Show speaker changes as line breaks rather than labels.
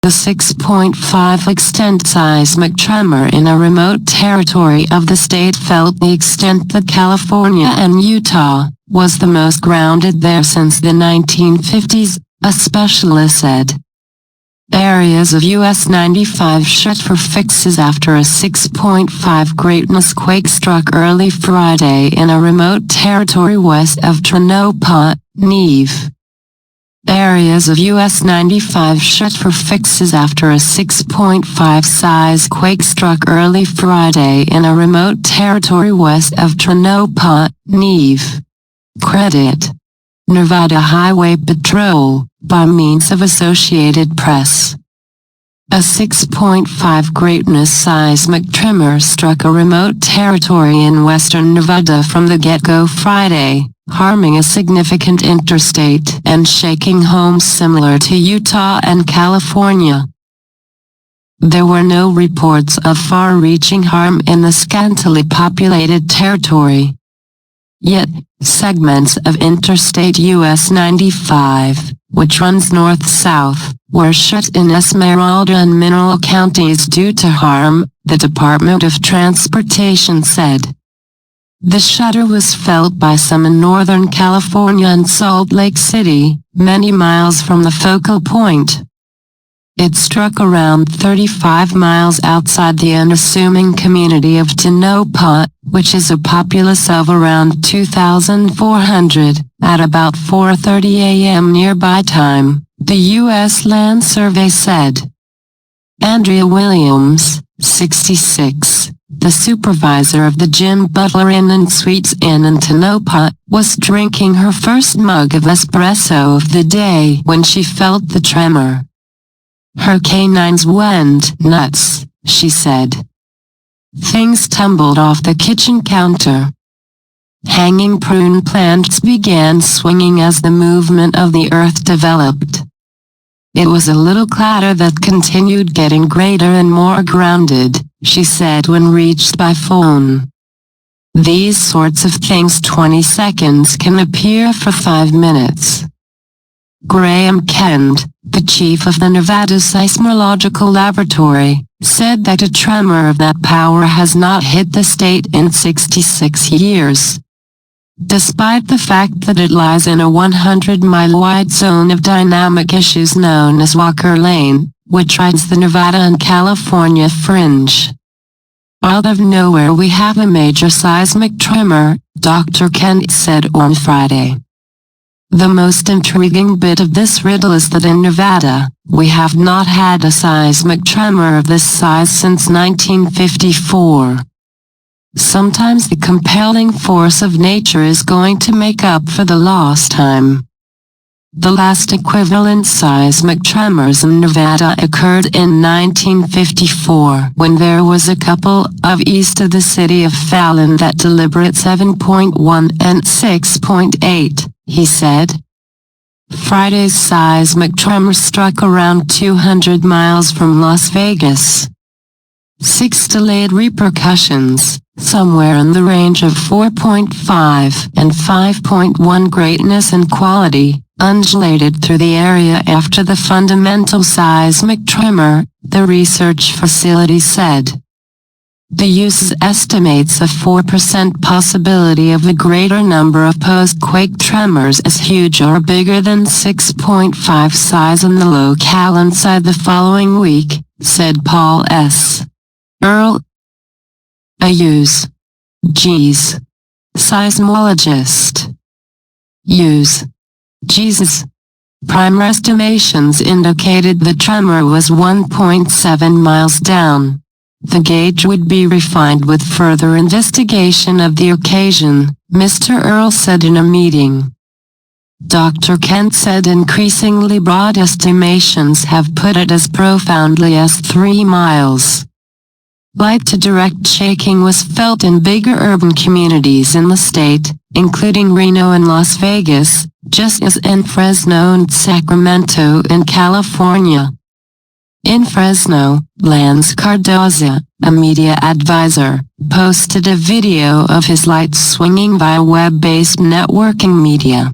The 6.5 extent seismic tremor in a remote territory of the state felt the extent that California and Utah was the most grounded there since the 1950s, a specialist said. Areas of US 95 shut for fixes after a 6.5 greatness quake struck early Friday in a remote territory west of Tonopah, Neve. Areas of US 95 shut for fixes after a 6.5 size quake struck early Friday in a remote territory west of Tonopah, Neve. Credit: Nevada Highway Patrol, by means of Associated Press. A 6.5 greatness seismic tremor struck a remote territory in western Nevada from the get-go Friday, harming a significant interstate and shaking homes similar to Utah and California. There were no reports of far-reaching harm in the scantily populated territory. Yet, segments of Interstate US 95, which runs north-south, were shut in Esmeralda and Mineral counties due to harm, the Department of Transportation said. The shudder was felt by some in Northern California and Salt Lake City, many miles from the focal point. It struck around 35 miles outside the unassuming community of Tonopah, which is a populace of around 2,400, at about 4:30 a.m. nearby time, the U.S. Land Survey said. Andrea Williams, 66, the supervisor of the Jim Butler Inn and Suites Inn in Tonopah, was drinking her first mug of espresso of the day when she felt the tremor. Her canines went nuts, she said. Things tumbled off the kitchen counter. Hanging prune plants began swinging as the movement of the earth developed. It was a little clatter that continued getting greater and more grounded, she said when reached by phone. These sorts of things 20 seconds can appear for 5 minutes. Graham Kent, the chief of the Nevada Seismological Laboratory, said that a tremor of that power has not hit the state in 66 years. Despite the fact that it lies in a 100-mile-wide zone of dynamic issues known as Walker Lane, which rides the Nevada and California fringe. Out of nowhere we have a major seismic tremor, Dr. Kent said on Friday. The most intriguing bit of this riddle is that in Nevada, we have not had a seismic tremor of this size since 1954. Sometimes the compelling force of nature is going to make up for the lost time. The last equivalent seismic tremors in Nevada occurred in 1954 when there was a couple of east of the city of Fallon that deliberate 7.1 and 6.8. He said. Friday's seismic tremor struck around 200 miles from Las Vegas. 6 delayed repercussions, somewhere in the range of 4.5 and 5.1 greatness and quality, undulated through the area after the fundamental seismic tremor, the research facility said. The use estimates a 4% possibility of a greater number of post-quake tremors as huge or bigger than 6.5 size in the locale inside the following week, said Paul S. Earl, a U.S. seismologist. U.S. Primer estimations indicated the tremor was 1.7 miles down. The gauge would be refined with further investigation of the occasion, Mr. Earl said in a meeting. Dr. Kent said increasingly broad estimations have put it as profoundly as 3 miles. Light to direct shaking was felt in bigger urban communities in the state, including Reno and Las Vegas, just as in Fresno and Sacramento in California. In Fresno, Lance Cardoza, a media advisor, posted a video of his lights swinging via web-based networking media.